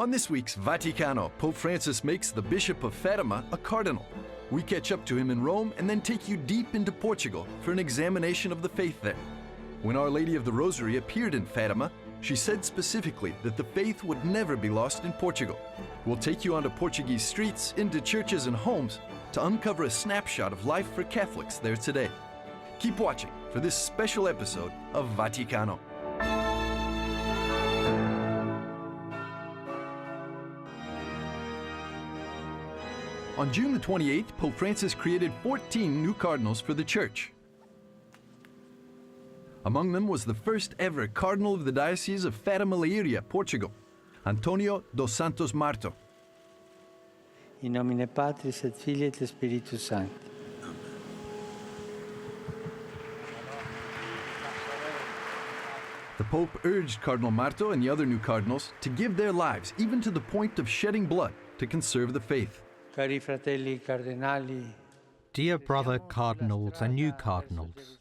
On this week's Vaticano, Pope Francis makes the Bishop of Fatima a cardinal. We catch up to him in Rome and then take you deep into Portugal for an examination of the faith there. When Our Lady of the Rosary appeared in Fatima, she said specifically that the faith would never be lost in Portugal. We'll take you onto Portuguese streets, into churches and homes to uncover a snapshot of life for Catholics there today. Keep watching for this special episode of Vaticano. On June the 28th, Pope Francis created 14 new cardinals for the Church. Among them was the first ever Cardinal of the Diocese of Fatima Leiria, Portugal, Antonio dos Santos Marto. In nomine Patris et Filii et Spiritus Sancti. The Pope urged Cardinal Marto and the other new cardinals to give their lives, even to the point of shedding blood, to conserve the faith. Cari fratelli cardinali. Dear brother cardinals and new cardinals,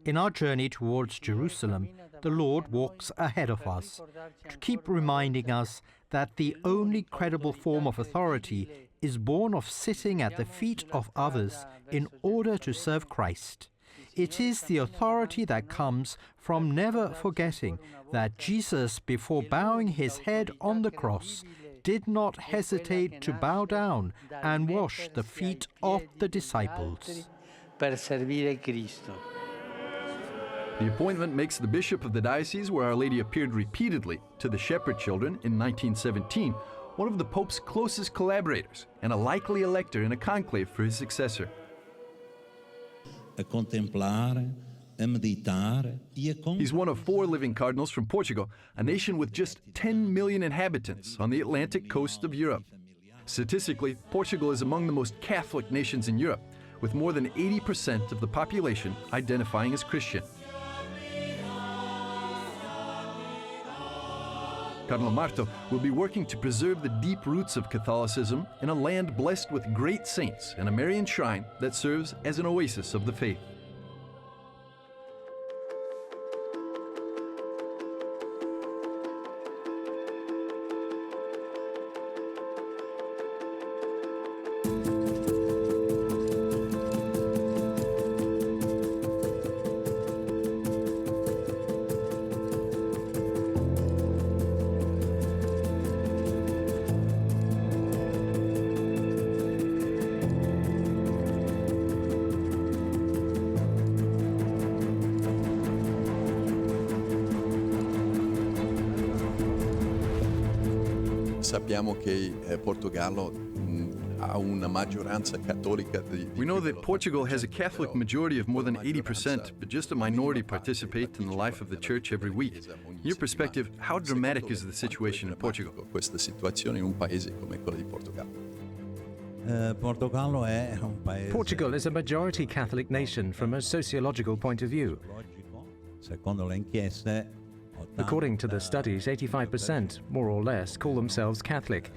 in our journey towards Jerusalem, the Lord walks ahead of us to keep reminding us that the only credible form of authority is born of sitting at the feet of others in order to serve Christ. It is the authority that comes from never forgetting that Jesus, before bowing his head on the cross, did not hesitate to bow down and wash the feet of the disciples. Per servire Cristo. The appointment makes the bishop of the diocese where Our Lady appeared repeatedly to the shepherd children in 1917 one of the Pope's closest collaborators and a likely elector in a conclave for his successor. He's one of 4 living cardinals from Portugal, a nation with just 10 million inhabitants on the Atlantic coast of Europe. Statistically, Portugal is among the most Catholic nations in Europe, with more than 80% of the population identifying as Christian. Cardinal Marto will be working to preserve the deep roots of Catholicism in a land blessed with great saints and a Marian shrine that serves as an oasis of the faith. Sappiamo che Portogallo ha una maggioranza cattolica We know that Portugal has a Catholic majority of more than 80%, but just a minority participate in the life of the Church every week. In your perspective, how dramatic is the situation in Portugal? Questa situazione in un paese come quello di Portogallo. Portugal is a majority Catholic nation from a sociological point of view. According to the studies, 85%, more or less, call themselves Catholic.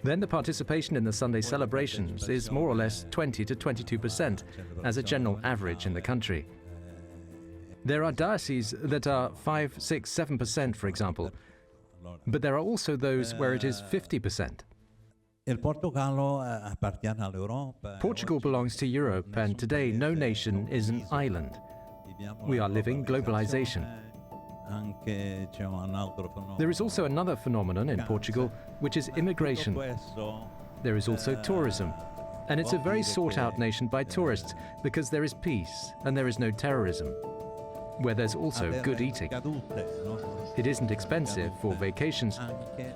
Then the participation in the Sunday celebrations is more or less 20 to 22% as a general average in the country. There are dioceses that are 5, 6, 7%, for example, but there are also those where it is 50%. Portugal belongs to Europe, and today no nation is an island. We are living globalization. There is also another phenomenon in Portugal, which is immigration. There is also tourism, and it's a very sought-out nation by tourists because there is peace and there is no terrorism, where there's also good eating. It isn't expensive for vacations,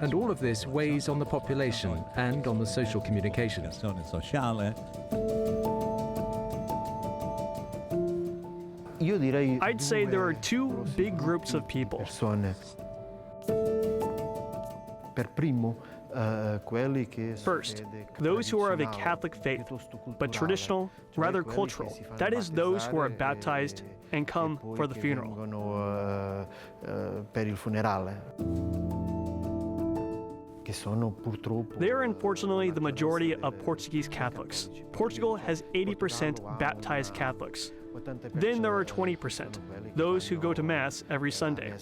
and all of this weighs on the population and on the social communications. I'd say there are 2 big groups of people. First, those who are of a Catholic faith, but traditional, rather cultural. That is, those who are baptized and come for the funeral. They are unfortunately the majority of Portuguese Catholics. Portugal has 80% baptized Catholics. Then there are 20%, those who go to Mass every Sunday.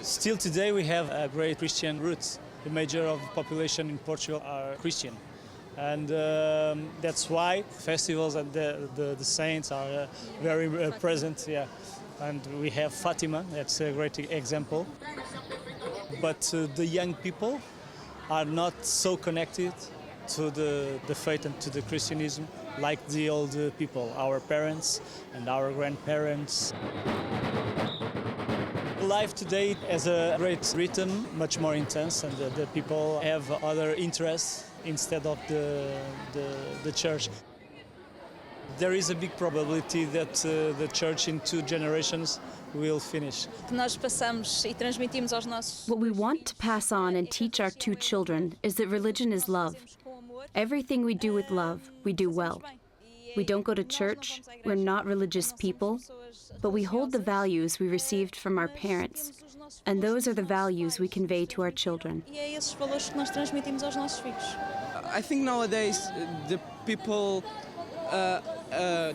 Still today we have a great Christian roots. The major of the population in Portugal are Christian. And that's why festivals and the saints are very present. Yeah. And we have Fatima, that's a great example. But the young people are not so connected to the faith and to the Christianism like the old people, our parents and our grandparents. Life today has a great rhythm, much more intense, and the people have other interests instead of the church. There is a big probability that the church in 2 generations will finish. What we want to pass on and teach our 2 children is that religion is love. Everything we do with love, we do well. We don't go to church, we're not religious people, but we hold the values we received from our parents, and those are the values we convey to our children. I think nowadays the people,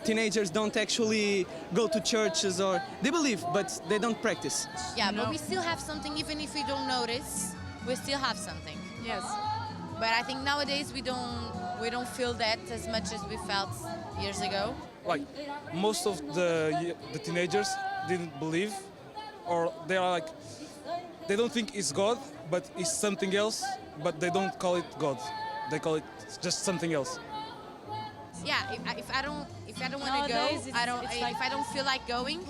teenagers don't actually go to churches, or they believe, but they don't practice. Yeah, but we still have something, even if we don't notice, we still have something. Yes. But I think nowadays we don't feel that as much as we felt years ago. Like most of the teenagers didn't believe, or they are like, they don't think it's God, but it's something else, but they don't call it God. They call it just something else. Yeah, if I don't want to go, if I don't feel like going,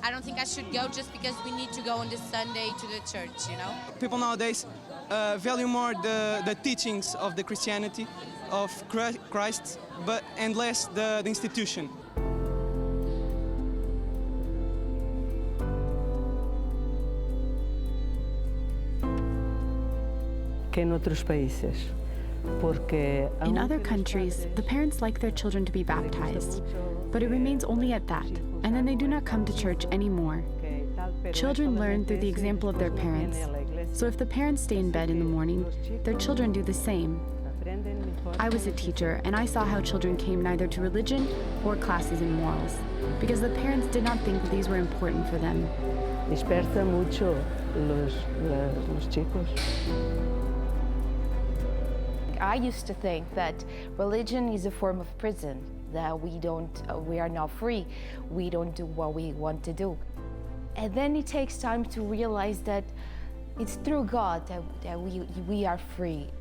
I don't think I should go just because we need to go on this Sunday to the church, you know? People nowadays value more the teachings of the Christianity, of Christ, and less the institution. In other countries, the parents like their children to be baptized, but it remains only at that, and then they do not come to church anymore. Children learn through the example of their parents, so if the parents stay in bed in the morning, their children do the same. I was a teacher, and I saw how children came neither to religion or classes in morals, because the parents did not think that these were important for them. Dispersa mucho los chicos. I used to think that religion is a form of prison, that we are not free, we don't do what we want to do. And then it takes time to realize that it's through God that we are free.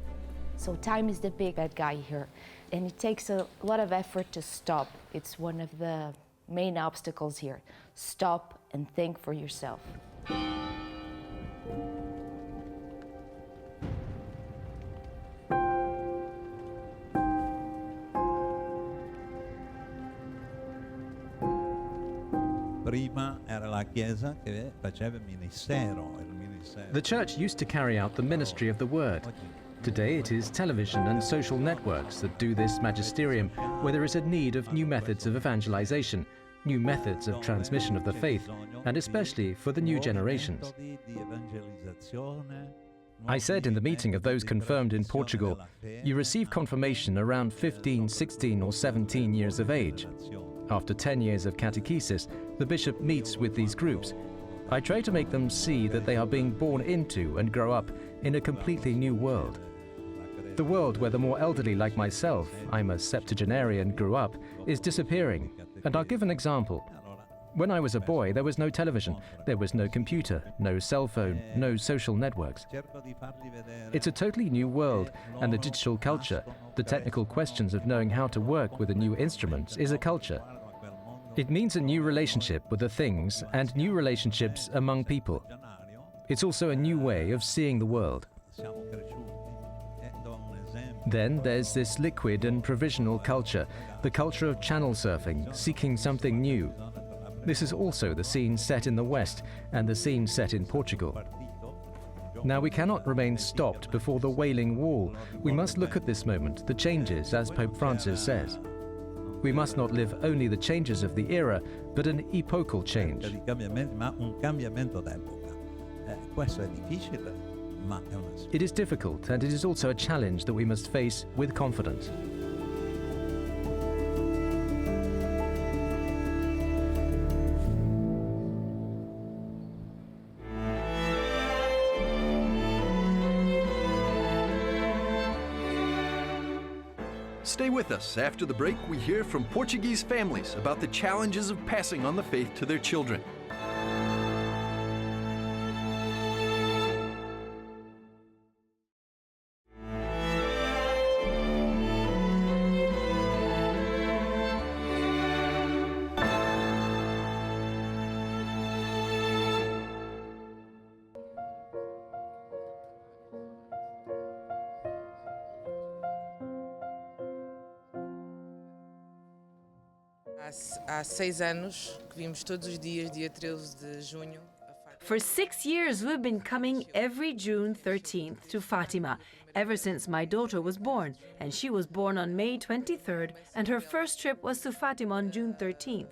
So time is the big bad guy here, and it takes a lot of effort to stop. It's one of the main obstacles here. Stop and think for yourself. The church used to carry out the ministry of the word. Today it is television and social networks that do this magisterium, where there is a need of new methods of evangelization, new methods of transmission of the faith, and especially for the new generations. I said in the meeting of those confirmed in Portugal, you receive confirmation around 15, 16 or 17 years of age. After 10 years of catechesis, the bishop meets with these groups. I try to make them see that they are being born into and grow up in a completely new world. The world where the more elderly like myself, I'm a septuagenarian, grew up, is disappearing. And I'll give an example. When I was a boy, there was no television, there was no computer, no cell phone, no social networks. It's a totally new world, and the digital culture, the technical questions of knowing how to work with a new instrument, is a culture. It means a new relationship with the things and new relationships among people. It's also a new way of seeing the world. Then there's this liquid and provisional culture, the culture of channel surfing, seeking something new. This is also the scene set in the West and the scene set in Portugal. Now we cannot remain stopped before the Wailing Wall. We must look at this moment, the changes, as Pope Francis says. We must not live only the changes of the era, but an epochal change. It is difficult, and it is also a challenge that we must face with confidence. Stay with us. After the break, we hear from Portuguese families about the challenges of passing on the faith to their children. Há 6 anos que vimos todos os dias, dia 13 de junho. For 6 years, we've been coming every June 13th to Fatima, ever since my daughter was born, and she was born on May 23rd, and her first trip was to Fatima on June 13th,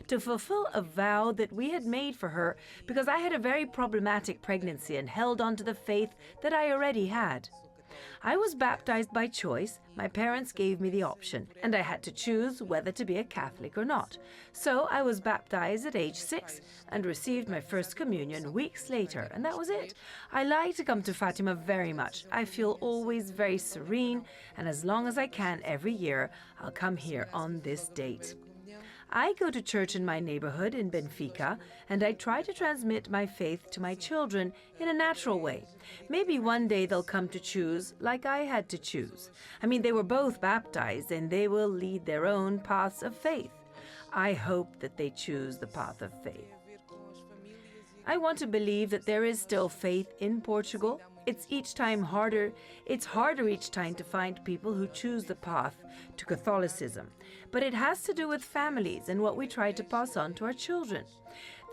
to fulfill a vow that we had made for her because I had a very problematic pregnancy and held on to the faith that I already had. I was baptized by choice. My parents gave me the option, and I had to choose whether to be a Catholic or not. So I was baptized at age 6 and received my first communion weeks later, and that was it. I like to come to Fatima very much. I feel always very serene, and as long as I can every year, I'll come here on this date. I go to church in my neighborhood in Benfica, and I try to transmit my faith to my children in a natural way. Maybe one day they'll come to choose like I had to choose. I mean, they were both baptized, and they will lead their own paths of faith. I hope that they choose the path of faith. I want to believe that there is still faith in Portugal. It's harder each time to find people who choose the path to Catholicism. But it has to do with families and what we try to pass on to our children.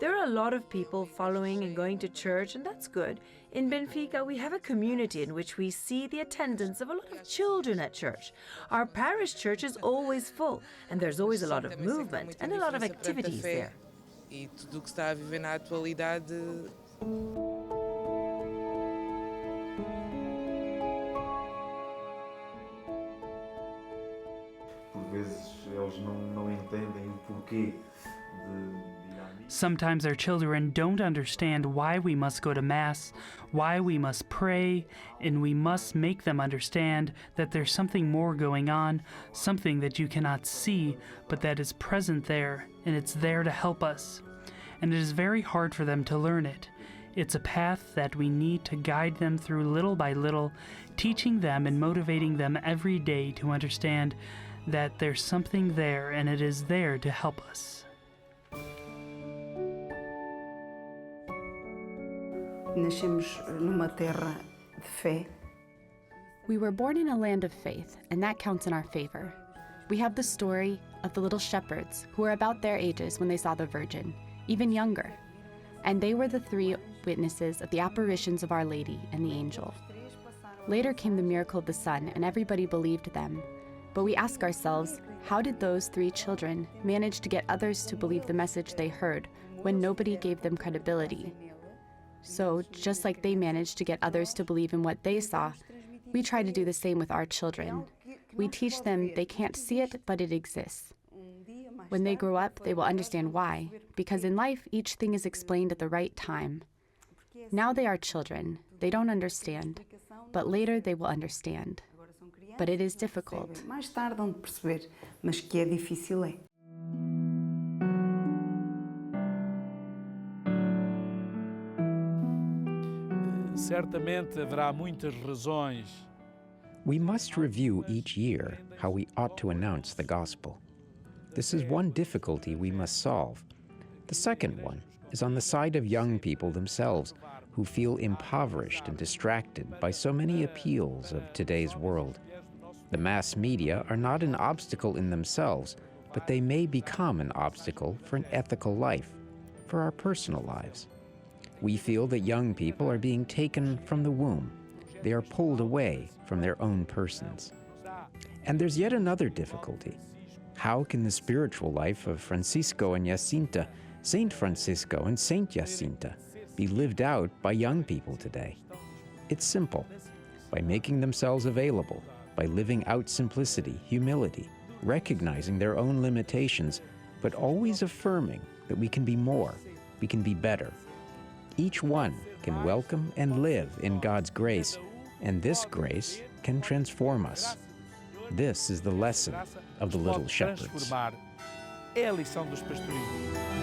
There are a lot of people following and going to church, and that's good. In Benfica, we have a community in which we see the attendance of a lot of children at church. Our parish church is always full, and there's always a lot of movement and a lot of activities there. E tudo o que está a viver na atualidade. Sometimes our children don't understand why we must go to Mass, why we must pray, and we must make them understand that there's something more going on, something that you cannot see, but that is present there, and it's there to help us. And it is very hard for them to learn it. It's a path that we need to guide them through little by little, teaching them and motivating them every day to understand that there's something there, and it is there to help us. Nascemos numa terra de fé. We were born in a land of faith, and that counts in our favor. We have the story of the little shepherds who were about their ages when they saw the Virgin, even younger. And they were the 3 witnesses of the apparitions of Our Lady and the angel. Later came the miracle of the sun, and everybody believed them. But we ask ourselves, how did those 3 children manage to get others to believe the message they heard when nobody gave them credibility? So, just like they managed to get others to believe in what they saw, we try to do the same with our children. We teach them they can't see it, but it exists. When they grow up, they will understand why, because in life, each thing is explained at the right time. Now they are children. They don't understand, but later they will understand. But it is difficult. Mais tarde vão perceber, mas que é difícil é. Certamente haverá muitas razões. We must review each year how we ought to announce the gospel. This is one difficulty we must solve. The second one is on the side of young people themselves, who feel impoverished and distracted by so many appeals of today's world. The mass media are not an obstacle in themselves, but they may become an obstacle for an ethical life, for our personal lives. We feel that young people are being taken from the womb. They are pulled away from their own persons. And there's yet another difficulty. How can the spiritual life of Francisco and Jacinta, Saint Francisco and Saint Jacinta, be lived out by young people today? It's simple, by making themselves available, by living out simplicity, humility, recognizing their own limitations, but always affirming that we can be more, we can be better. Each one can welcome and live in God's grace, and this grace can transform us. This is the lesson of the little shepherds. Transformar. É a lição dos pastorinhos.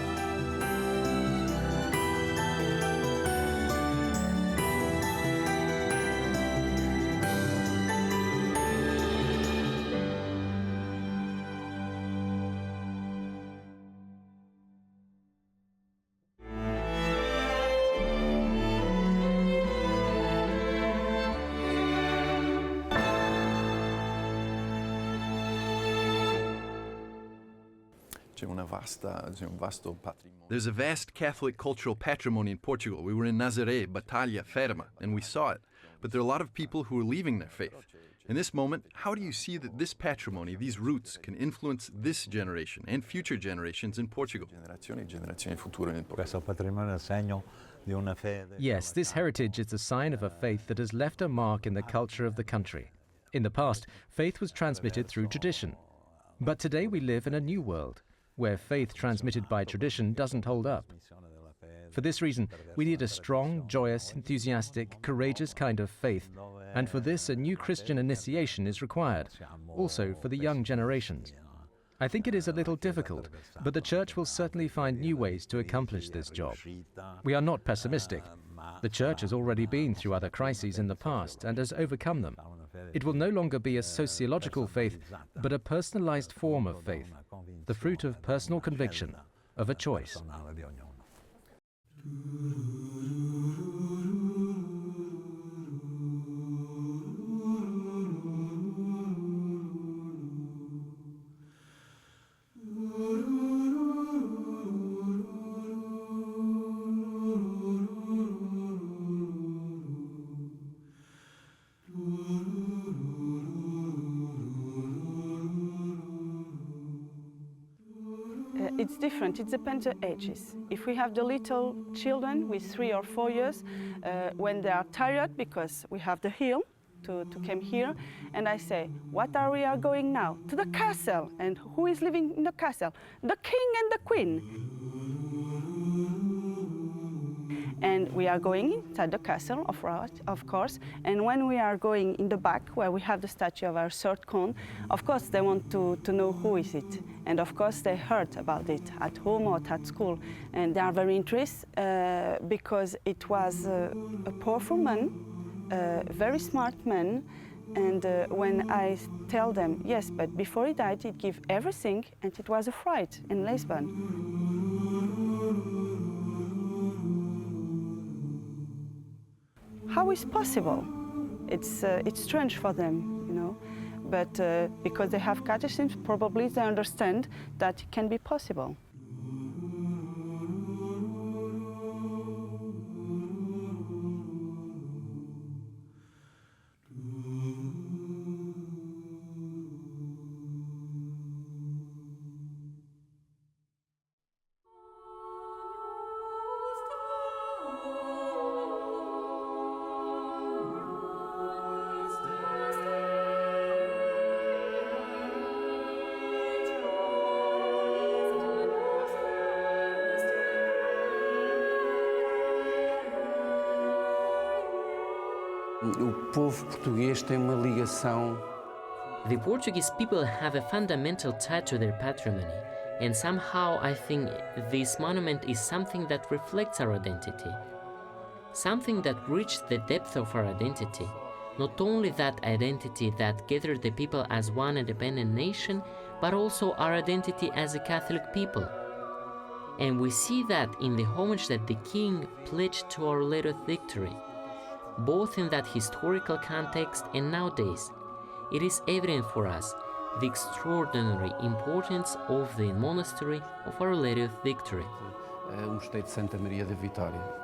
There's a vast Catholic cultural patrimony in Portugal. We were in Nazaré, Batalha, Fatima, and we saw it. But there are a lot of people who are leaving their faith. In this moment, how do you see that this patrimony, these roots, can influence this generation and future generations in Portugal? Yes, this heritage is a sign of a faith that has left a mark in the culture of the country. In the past, faith was transmitted through tradition. But today we live in a new world, where faith transmitted by tradition doesn't hold up. For this reason, we need a strong, joyous, enthusiastic, courageous kind of faith, and for this a new Christian initiation is required, also for the young generations. I think it is a little difficult, but the Church will certainly find new ways to accomplish this job. We are not pessimistic. The Church has already been through other crises in the past and has overcome them. It will no longer be a sociological faith, but a personalized form of faith, the fruit of personal conviction, of a choice. It's different, it depends on ages. If we have the little children with 3 or 4 years, when they are tired because we have the hill to come here, and I say, what are we going now? To the castle. And who is living in the castle? The king and the queen. And we are going inside the castle, of course, and when we are going in the back, where we have the statue of our third cone, of course they want to know who is it. And of course they heard about it at home or at school. And they are very interested because it was a powerful man, a very smart man. And when I tell them, yes, but before he died, he'd give everything, and it was a fright in Lisbon. How is possible? It's strange for them, you know, but because they have catechism, probably they understand that it can be possible. O povo português tem uma ligação. The Portuguese people have a fundamental tie to their patrimony, and somehow I think this monument is something that reflects our identity, something that reached the depth of our identity, not only that identity that gathered the people as one independent nation, but also our identity as a Catholic people. And we see that in the homage that the King pledged to Our Lady of Victory, both in that historical context and nowadays. It is evident for us the extraordinary importance of the monastery of Our Lady of Victory. Mosteiro de Santa Maria da Vitória.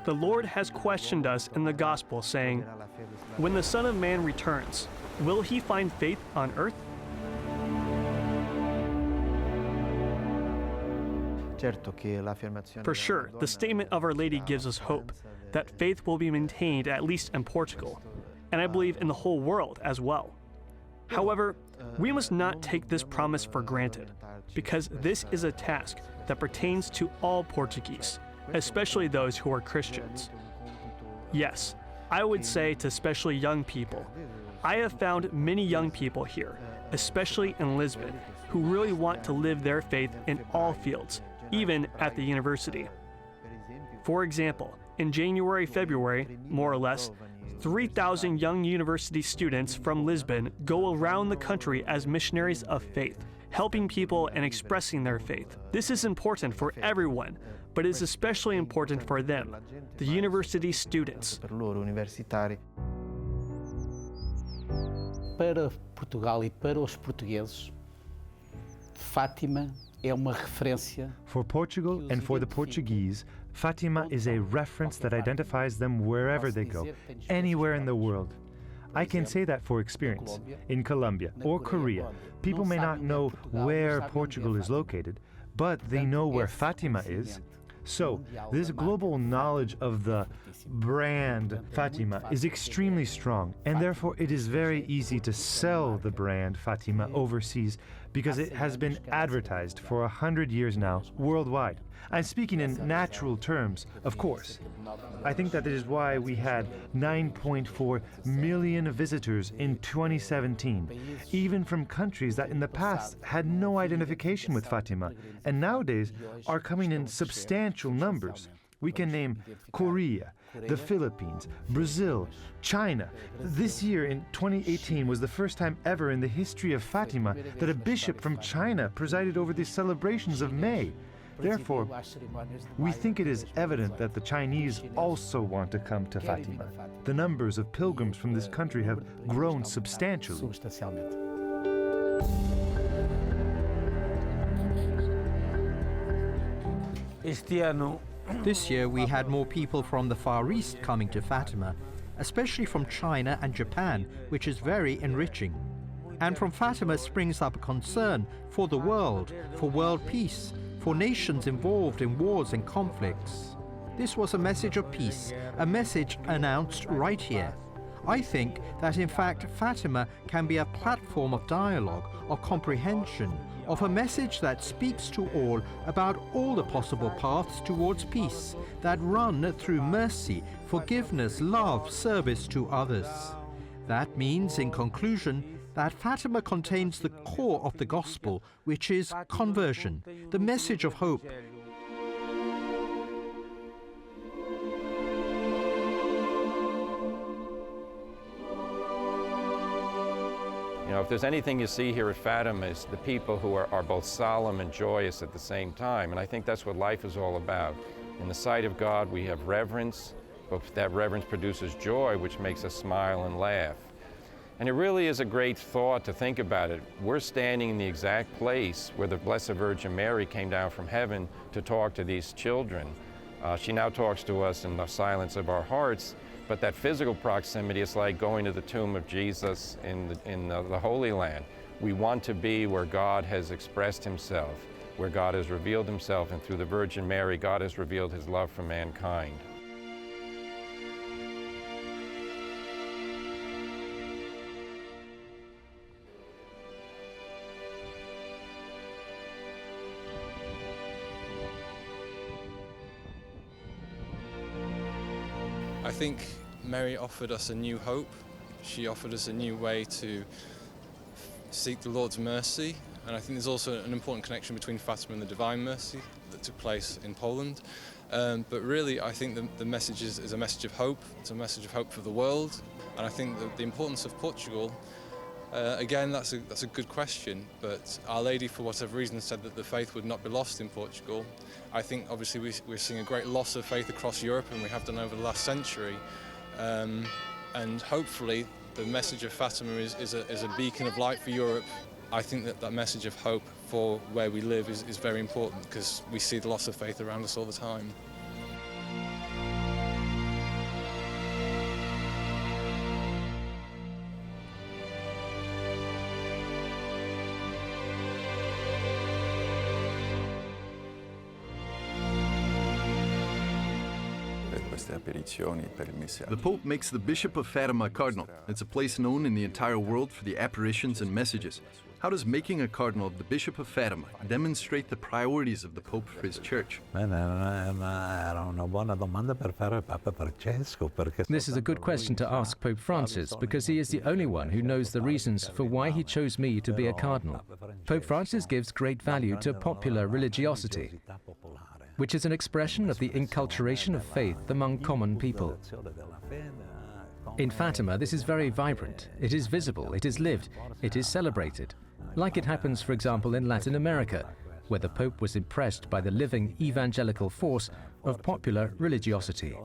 The Lord has questioned us in the gospel, saying, "When the Son of Man returns, will he find faith on earth?" For sure, the statement of Our Lady gives us hope that faith will be maintained at least in Portugal, and I believe in the whole world as well. However, we must not take this promise for granted, because this is a task that pertains to all Portuguese, especially those who are Christians. Yes, I would say to especially young people. I have found many young people here, especially in Lisbon, who really want to live their faith in all fields, even at the university. For example, in January, February, more or less, 3,000 young university students from Lisbon go around the country as missionaries of faith, helping people and expressing their faith. This is important for everyone, but it's especially important for them, the university students. Para Portugal e para os portugueses, Fátima é uma referência. For Portugal and for the Portuguese, Fatima is a reference that identifies them wherever they go, anywhere in the world. I can say that for experience. In Colombia or Korea, people may not know where Portugal is located, but they know where Fatima is. So, this global knowledge of the brand Fatima is extremely strong, and therefore it is very easy to sell the brand Fatima overseas because it has been advertised for 100 years now worldwide. I'm speaking in natural terms, of course. I think that is why we had 9.4 million visitors in 2017, even from countries that in the past had no identification with Fatima, and nowadays are coming in substantial numbers. We can name Korea, the Philippines, Brazil, China. This year in 2018 was the first time ever in the history of Fatima that a bishop from China presided over the celebrations of May. Therefore, we think it is evident that the Chinese also want to come to Fatima. The numbers of pilgrims from this country have grown substantially. This year we had more people from the Far East coming to Fatima, especially from China and Japan, which is very enriching. And from Fatima springs up a concern for the world, for world peace, for nations involved in wars and conflicts. This was a message of peace, a message announced right here. I think that in fact Fatima can be a platform of dialogue, of comprehension, of a message that speaks to all about all the possible paths towards peace that run through mercy, forgiveness, love, service to others. That means, in conclusion, that Fatima contains the core of the gospel, which is conversion, the message of hope. You know, if there's anything you see here at Fatima, is the people who are both solemn and joyous at the same time, and I think that's what life is all about. In the sight of God, we have reverence, but that reverence produces joy, which makes us smile and laugh. And it really is a great thought to think about it. We're standing in the exact place where the Blessed Virgin Mary came down from heaven to talk to these children. She now talks to us in the silence of our hearts, but that physical proximity is like going to the tomb of Jesus in the Holy Land. We want to be where God has expressed himself, where God has revealed himself, and through the Virgin Mary, God has revealed his love for mankind. I think Mary offered us a new hope. She offered us a new way to seek the Lord's mercy, and I think there's also an important connection between Fatima and the Divine Mercy that took place in Poland. But really, I think the message is a message of hope. It's a message of hope for the world, and I think that the importance of Portugal, again, that's a good question, but Our Lady, for whatever reason, said that the faith would not be lost in Portugal. I think, obviously, we're seeing a great loss of faith across Europe, and we have done over the last century. And hopefully, the message of Fatima is a beacon of light for Europe. I think that message of hope for where we live is very important, because we see the loss of faith around us all the time. The Pope makes the Bishop of Fatima a cardinal. It's a place known in the entire world for the apparitions and messages. How does making a cardinal of the Bishop of Fatima demonstrate the priorities of the Pope for his church? This is a good question to ask Pope Francis, because he is the only one who knows the reasons for why he chose me to be a cardinal. Pope Francis gives great value to popular religiosity, which is an expression of the inculturation of faith among common people. In Fatima, this is very vibrant. It is visible, it is lived, it is celebrated. Like it happens, for example, in Latin America, where the Pope was impressed by the living evangelical force of popular religiosity.